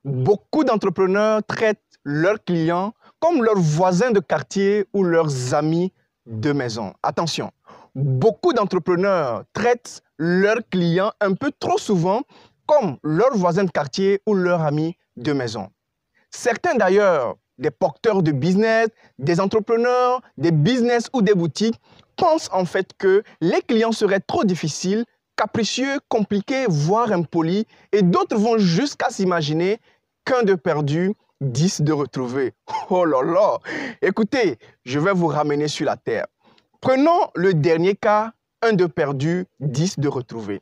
Beaucoup d'entrepreneurs traitent leurs clients comme leurs voisins de quartier ou leurs amis de maison. Attention, beaucoup d'entrepreneurs traitent leurs clients un peu trop souvent comme leurs voisins de quartier ou leurs amis de maison. Certains d'ailleurs, des porteurs de business, des entrepreneurs, des business ou des boutiques, pensent en fait que les clients seraient trop difficiles, capricieux, compliqués, voire impolis, et d'autres vont jusqu'à s'imaginer qu'un de perdu, 10 de retrouvés. Oh là là! Écoutez, je vais vous ramener sur la terre. Prenons le dernier cas, un de perdu, 10 de retrouvés.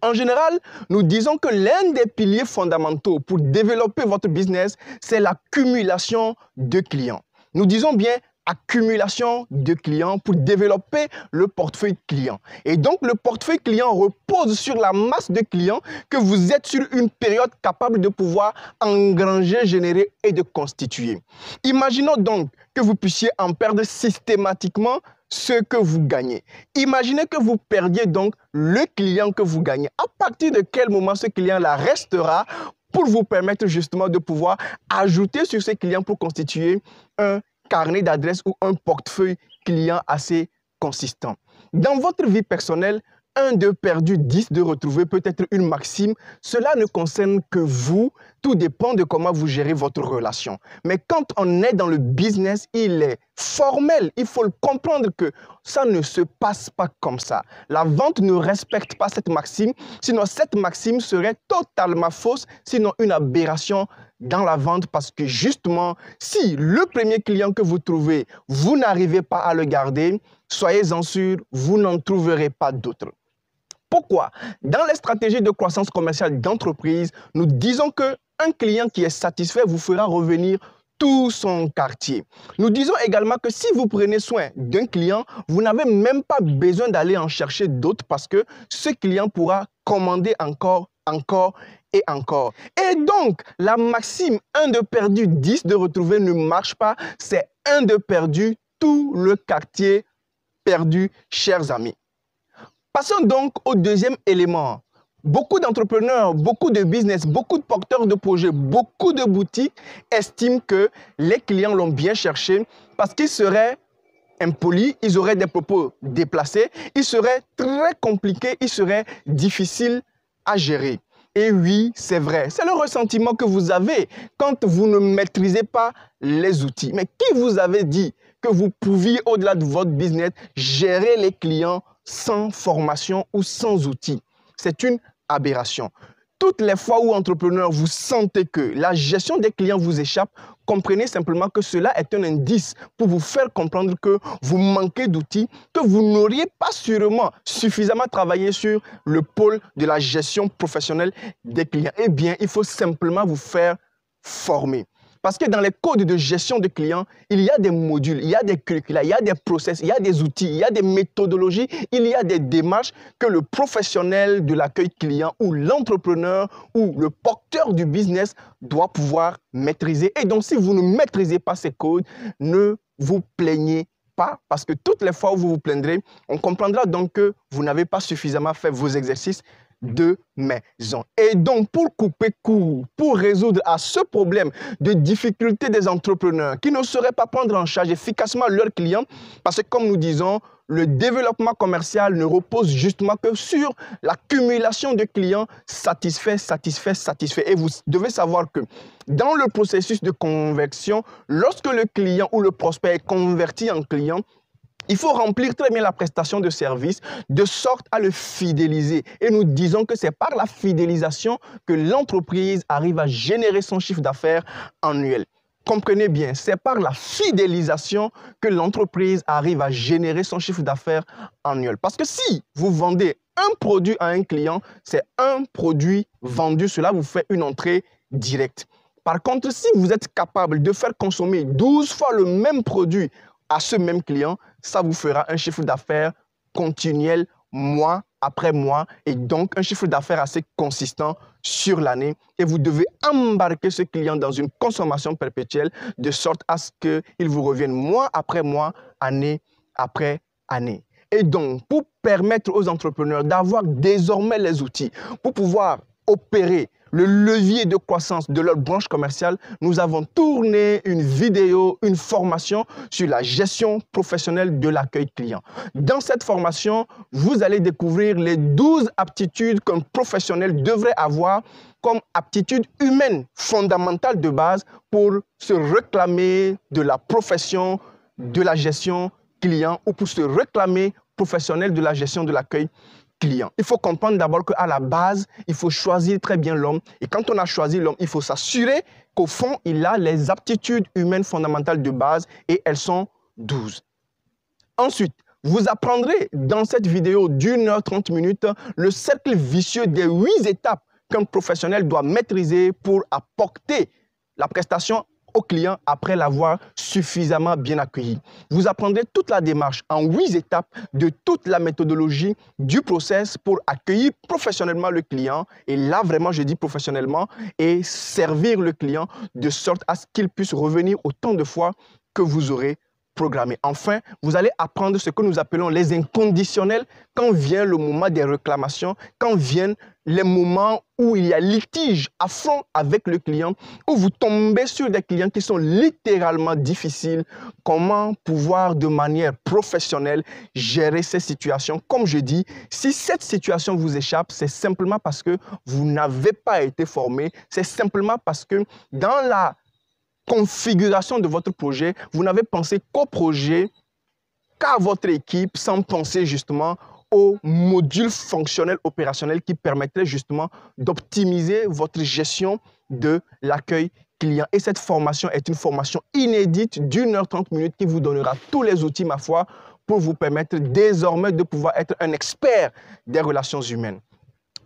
En général, nous disons que l'un des piliers fondamentaux pour développer votre business, c'est l'accumulation de clients. Nous disons bien accumulation de clients pour développer le portefeuille client. Et donc, le portefeuille client repose sur la masse de clients que vous êtes sur une période capable de pouvoir engranger, générer et de constituer. Imaginons donc que vous puissiez en perdre systématiquement ce que vous gagnez. Imaginez que vous perdiez donc le client que vous gagnez. À partir de quel moment ce client-là restera pour vous permettre justement de pouvoir ajouter sur ces clients pour constituer un carnet d'adresses ou un portefeuille client assez consistant. Dans votre vie personnelle, un de perdu, 10 de retrouvé peut être une maxime. Cela ne concerne que vous. Tout dépend de comment vous gérez votre relation. Mais quand on est dans le business, il est formel. Il faut le comprendre que ça ne se passe pas comme ça. La vente ne respecte pas cette maxime. Sinon, cette maxime serait totalement fausse, sinon une aberration dans la vente parce que justement, si le premier client que vous trouvez, vous n'arrivez pas à le garder, soyez-en sûr, vous n'en trouverez pas d'autres. Pourquoi? Dans les stratégies de croissance commerciale d'entreprise, nous disons qu'un client qui est satisfait vous fera revenir tout son quartier. Nous disons également que si vous prenez soin d'un client, vous n'avez même pas besoin d'aller en chercher d'autres parce que ce client pourra commander encore et encore. Et donc, la maxime 1 de perdu, 10 de retrouvé ne marche pas. C'est 1 de perdu, tout le quartier perdu, chers amis. Passons donc au deuxième élément. Beaucoup d'entrepreneurs, beaucoup de business, beaucoup de porteurs de projets, beaucoup de boutiques estiment que les clients l'ont bien cherché parce qu'ils seraient impolis, ils auraient des propos déplacés, ils seraient très compliqués, ils seraient difficiles à gérer. Et oui, c'est vrai, c'est le ressentiment que vous avez quand vous ne maîtrisez pas les outils. Mais qui vous avait dit que vous pouviez, au-delà de votre business, gérer les clients sans formation ou sans outils? C'est une aberration. Toutes les fois où, entrepreneur, vous sentez que la gestion des clients vous échappe, comprenez simplement que cela est un indice pour vous faire comprendre que vous manquez d'outils, que vous n'auriez pas sûrement suffisamment travaillé sur le pôle de la gestion professionnelle des clients. Eh bien, il faut simplement vous faire former. Parce que dans les codes de gestion de clients, il y a des modules, il y a des curricula, il y a des process, il y a des outils, il y a des méthodologies, il y a des démarches que le professionnel de l'accueil client ou l'entrepreneur ou le porteur du business doit pouvoir maîtriser. Et donc, si vous ne maîtrisez pas ces codes, ne vous plaignez pas parce que toutes les fois où vous vous plaindrez, on comprendra donc que vous n'avez pas suffisamment fait vos exercices de maison. Et donc, pour couper court, pour résoudre à ce problème de difficulté des entrepreneurs qui ne sauraient pas prendre en charge efficacement leurs clients, parce que comme nous disons, le développement commercial ne repose justement que sur l'accumulation de clients satisfaits. Et vous devez savoir que dans le processus de conversion, lorsque le client ou le prospect est converti en client, il faut remplir très bien la prestation de service de sorte à le fidéliser. Et nous disons que c'est par la fidélisation que l'entreprise arrive à générer son chiffre d'affaires annuel. Comprenez bien, c'est par la fidélisation que l'entreprise arrive à générer son chiffre d'affaires annuel. Parce que si vous vendez un produit à un client, c'est un produit vendu. Cela vous fait une entrée directe. Par contre, si vous êtes capable de faire consommer 12 fois le même produit à ce même client, ça vous fera un chiffre d'affaires continuel mois après mois et donc un chiffre d'affaires assez consistant sur l'année. Et vous devez embarquer ce client dans une consommation perpétuelle de sorte à ce qu'il vous revienne mois après mois, année après année. Et donc, pour permettre aux entrepreneurs d'avoir désormais les outils pour pouvoir opérer le levier de croissance de leur branche commerciale, nous avons tourné une vidéo, une formation sur la gestion professionnelle de l'accueil client. Dans cette formation, vous allez découvrir les 12 aptitudes qu'un professionnel devrait avoir comme aptitudes humaines fondamentales de base pour se réclamer de la profession de la gestion client ou pour se réclamer professionnel de la gestion de l'accueil client. Il faut comprendre d'abord qu'à la base, il faut choisir très bien l'homme. Et quand on a choisi l'homme, il faut s'assurer qu'au fond, il a les aptitudes humaines fondamentales de base et elles sont 12. Ensuite, vous apprendrez dans cette vidéo d'1h30 le cercle vicieux des 8 étapes qu'un professionnel doit maîtriser pour apporter la prestation au client après l'avoir suffisamment bien accueilli. Vous apprendrez toute la démarche en 8 étapes de toute la méthodologie du process pour accueillir professionnellement le client. Et là, vraiment, je dis professionnellement, et servir le client de sorte à ce qu'il puisse revenir autant de fois que vous aurez programmé. Enfin, vous allez apprendre ce que nous appelons les inconditionnels quand vient le moment des réclamations, quand viennent les moments où il y a litige à fond avec le client, où vous tombez sur des clients qui sont littéralement difficiles. Comment pouvoir de manière professionnelle gérer ces situations? Comme je dis, si cette situation vous échappe, c'est simplement parce que vous n'avez pas été formé, c'est simplement parce que dans la configuration de votre projet, vous n'avez pensé qu'au projet, qu'à votre équipe, sans penser justement aux modules fonctionnels opérationnels qui permettraient justement d'optimiser votre gestion de l'accueil client. Et cette formation est une formation inédite d'1h30 qui vous donnera tous les outils, ma foi, pour vous permettre désormais de pouvoir être un expert des relations humaines.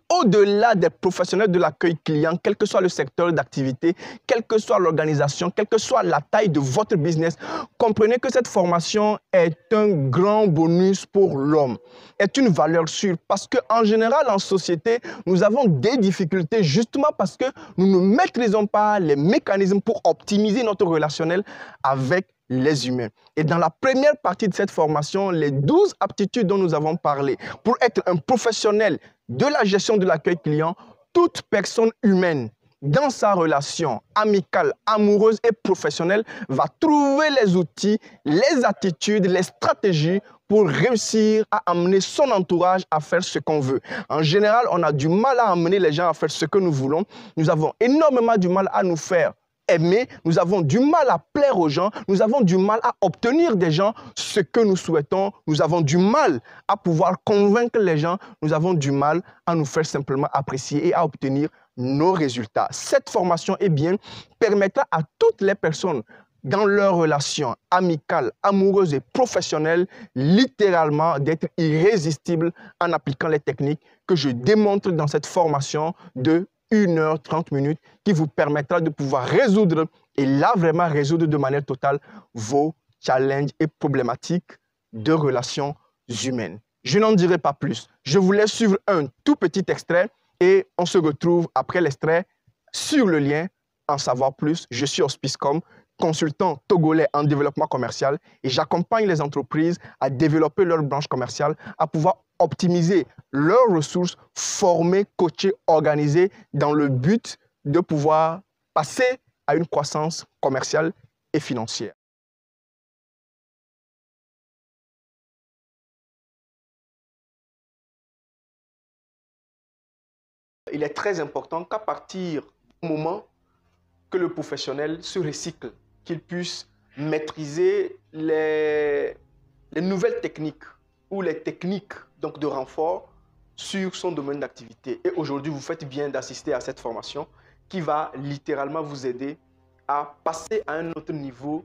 Au-delà des professionnels de l'accueil client, quel que soit le secteur d'activité, quelle que soit l'organisation, quelle que soit la taille de votre business, comprenez que cette formation est un grand bonus pour l'homme, est une valeur sûre parce qu'en général, en société, nous avons des difficultés justement parce que nous ne maîtrisons pas les mécanismes pour optimiser notre relationnel avec les humains. Et dans la première partie de cette formation, les 12 aptitudes dont nous avons parlé pour être un professionnel de la gestion de l'accueil client, toute personne humaine dans sa relation amicale, amoureuse et professionnelle va trouver les outils, les attitudes, les stratégies pour réussir à amener son entourage à faire ce qu'on veut. En général, on a du mal à amener les gens à faire ce que nous voulons. Nous avons énormément du mal à nous faire aimer, nous avons du mal à plaire aux gens, nous avons du mal à obtenir des gens ce que nous souhaitons, nous avons du mal à pouvoir convaincre les gens, nous avons du mal à nous faire simplement apprécier et à obtenir nos résultats. Cette formation, permettra à toutes les personnes dans leurs relations amicales, amoureuses et professionnelles, littéralement d'être irrésistibles en appliquant les techniques que je démontre dans cette formation de 1h30 qui vous permettra de pouvoir résoudre, et là vraiment résoudre de manière totale vos challenges et problématiques de relations humaines. Je n'en dirai pas plus. Je vous laisse suivre un tout petit extrait et on se retrouve après l'extrait sur le lien en savoir plus. Je suis Hospicecom, consultant togolais en développement commercial et j'accompagne les entreprises à développer leur branche commerciale, à pouvoir optimiser leurs ressources, former, coacher, organiser dans le but de pouvoir passer à une croissance commerciale et financière. Il est très important qu'à partir du moment que le professionnel se recycle, qu'il puisse maîtriser les nouvelles techniques ou les techniques donc, de renfort sur son domaine d'activité. Et aujourd'hui, vous faites bien d'assister à cette formation qui va littéralement vous aider à passer à un autre niveau.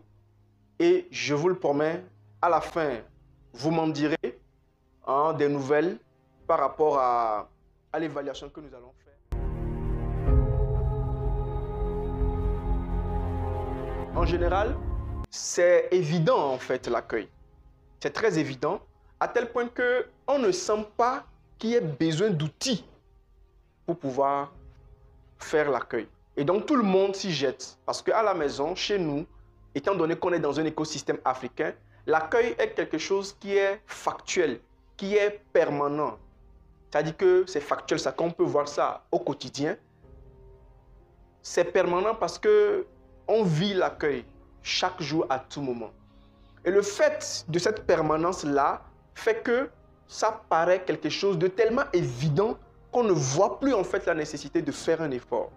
Et je vous le promets, à la fin, vous m'en direz des nouvelles par rapport à l'évaluation que nous allons faire. En général, c'est évident en fait l'accueil. C'est très évident, à tel point qu'on ne sent pas qu'il y ait besoin d'outils pour pouvoir faire l'accueil. Et donc tout le monde s'y jette. Parce qu'à la maison, chez nous, étant donné qu'on est dans un écosystème africain, l'accueil est quelque chose qui est factuel, qui est permanent. c'est-à-dire que c'est factuel, ça qu'on peut voir ça au quotidien. C'est permanent parce que on vit l'accueil chaque jour, à tout moment. Et le fait de cette permanence-là fait que ça paraît quelque chose de tellement évident qu'on ne voit plus en fait la nécessité de faire un effort.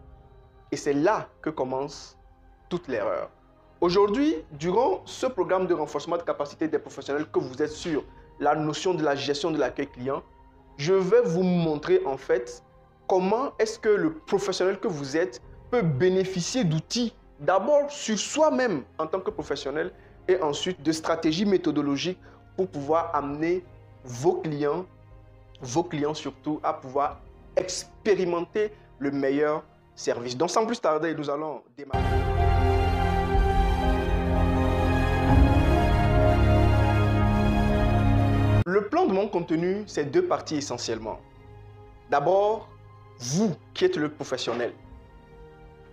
Et c'est là que commence toute l'erreur. Aujourd'hui, durant ce programme de renforcement de capacité des professionnels que vous êtes sur la notion de la gestion de l'accueil client, je vais vous montrer en fait comment est-ce que le professionnel que vous êtes peut bénéficier d'outils d'abord sur soi-même en tant que professionnel et ensuite de stratégies méthodologiques pour pouvoir amener vos clients surtout à pouvoir expérimenter le meilleur service. Donc sans plus tarder, nous allons démarrer. Le plan de mon contenu, c'est deux parties essentiellement. D'abord, vous qui êtes le professionnel,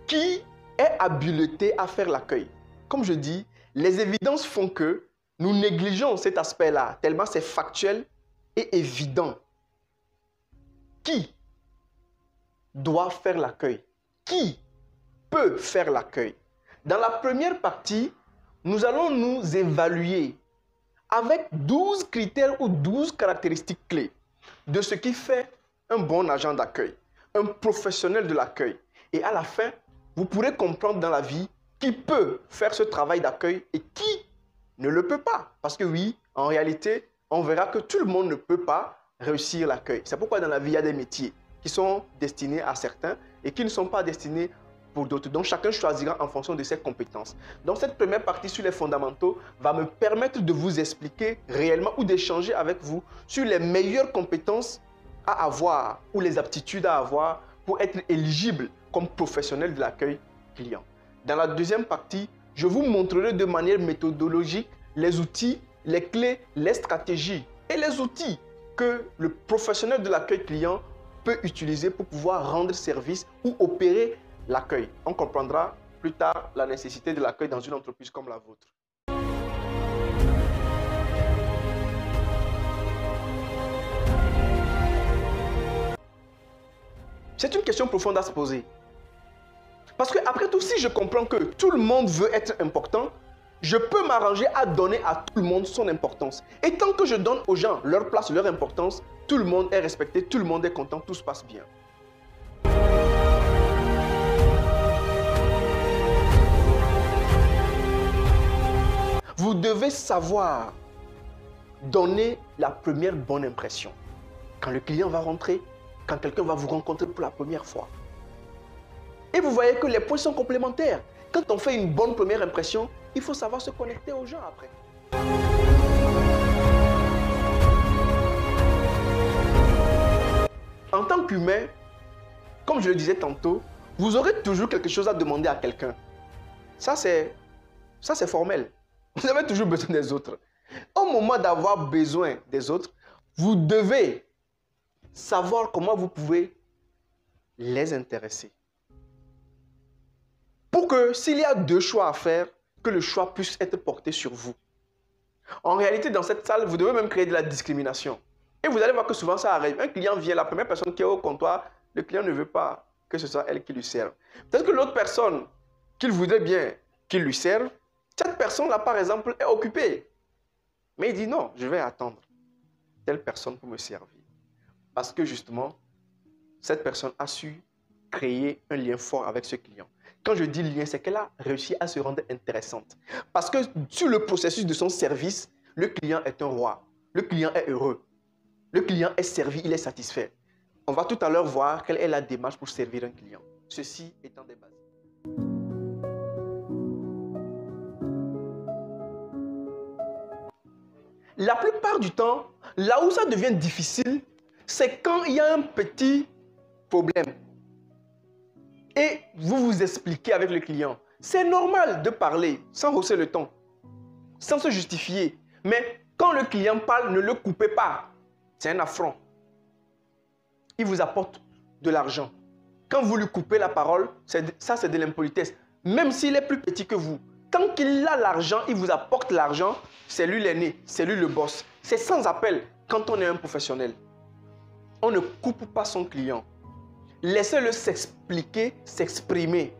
qui est habilité à faire l'accueil. Comme je dis, les évidences font que nous négligeons cet aspect-là, tellement c'est factuel et évident. Qui doit faire l'accueil? Qui peut faire l'accueil? Dans la première partie, nous allons nous évaluer avec 12 critères ou 12 caractéristiques clés de ce qui fait un bon agent d'accueil, un professionnel de l'accueil. Et à la fin, vous pourrez comprendre dans la vie qui peut faire ce travail d'accueil et qui ne le peut pas. Parce que oui, en réalité, on verra que tout le monde ne peut pas réussir l'accueil. C'est pourquoi dans la vie, il y a des métiers qui sont destinés à certains et qui ne sont pas destinés pour d'autres. Donc, chacun choisira en fonction de ses compétences. Donc, cette première partie sur les fondamentaux va me permettre de vous expliquer réellement ou d'échanger avec vous sur les meilleures compétences à avoir ou les aptitudes à avoir pour être éligible comme professionnel de l'accueil client. Dans la deuxième partie, je vous montrerai de manière méthodologique les outils, les clés, les stratégies et les outils que le professionnel de l'accueil client peut utiliser pour pouvoir rendre service ou opérer l'accueil. On comprendra plus tard la nécessité de l'accueil dans une entreprise comme la vôtre. C'est une question profonde à se poser. Parce que après tout, si je comprends que tout le monde veut être important, je peux m'arranger à donner à tout le monde son importance. Et tant que je donne aux gens leur place, leur importance, tout le monde est respecté, tout le monde est content, tout se passe bien. Vous devez savoir donner la première bonne impression. Quand le client va rentrer, quand quelqu'un va vous rencontrer pour la première fois. Et vous voyez que les points sont complémentaires. Quand on fait une bonne première impression, il faut savoir se connecter aux gens après. En tant qu'humain, comme je le disais tantôt, vous aurez toujours quelque chose à demander à quelqu'un. Ça, c'est formel. Vous avez toujours besoin des autres. Au moment d'avoir besoin des autres, vous devez savoir comment vous pouvez les intéresser. Pour que s'il y a deux choix à faire, que le choix puisse être porté sur vous. En réalité, dans cette salle, vous devez même créer de la discrimination. Et vous allez voir que souvent ça arrive. Un client vient, la première personne qui est au comptoir, le client ne veut pas que ce soit elle qui lui serve. Peut-être que l'autre personne qu'il voudrait bien qu'il lui serve, cette personne-là, par exemple, est occupée. Mais il dit non, je vais attendre telle personne pour me servir. Parce que justement, cette personne a su créer un lien fort avec ce client. Quand je dis lien, c'est qu'elle a réussi à se rendre intéressante. Parce que sur le processus de son service, le client est un roi. Le client est heureux. Le client est servi, il est satisfait. On va tout à l'heure voir quelle est la démarche pour servir un client. Ceci étant des bases. La plupart du temps, là où ça devient difficile, c'est quand il y a un petit problème. Et vous vous expliquez avec le client. C'est normal de parler sans hausser le ton, sans se justifier. Mais quand le client parle, ne le coupez pas. C'est un affront. Il vous apporte de l'argent. Quand vous lui coupez la parole, ça c'est de l'impolitesse. Même s'il est plus petit que vous. Tant qu'il a l'argent, il vous apporte l'argent, c'est lui l'aîné, c'est lui le boss. C'est sans appel quand on est un professionnel. On ne coupe pas son client. Laissez-le s'expliquer, s'exprimer.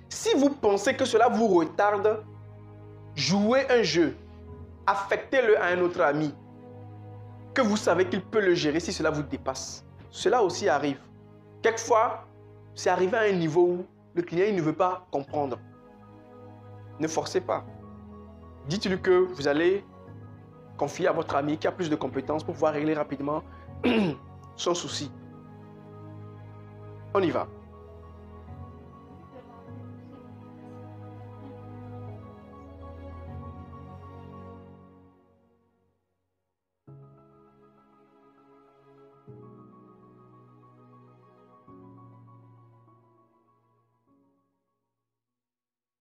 Si vous pensez que cela vous retarde, jouez un jeu. Affectez-le à un autre ami que vous savez qu'il peut le gérer si cela vous dépasse. Cela aussi arrive. Quelquefois, c'est arrivé à un niveau où le client il ne veut pas comprendre. Ne forcez pas. Dites-lui que vous allez confier à votre ami qui a plus de compétences pour pouvoir régler rapidement son souci. On y va.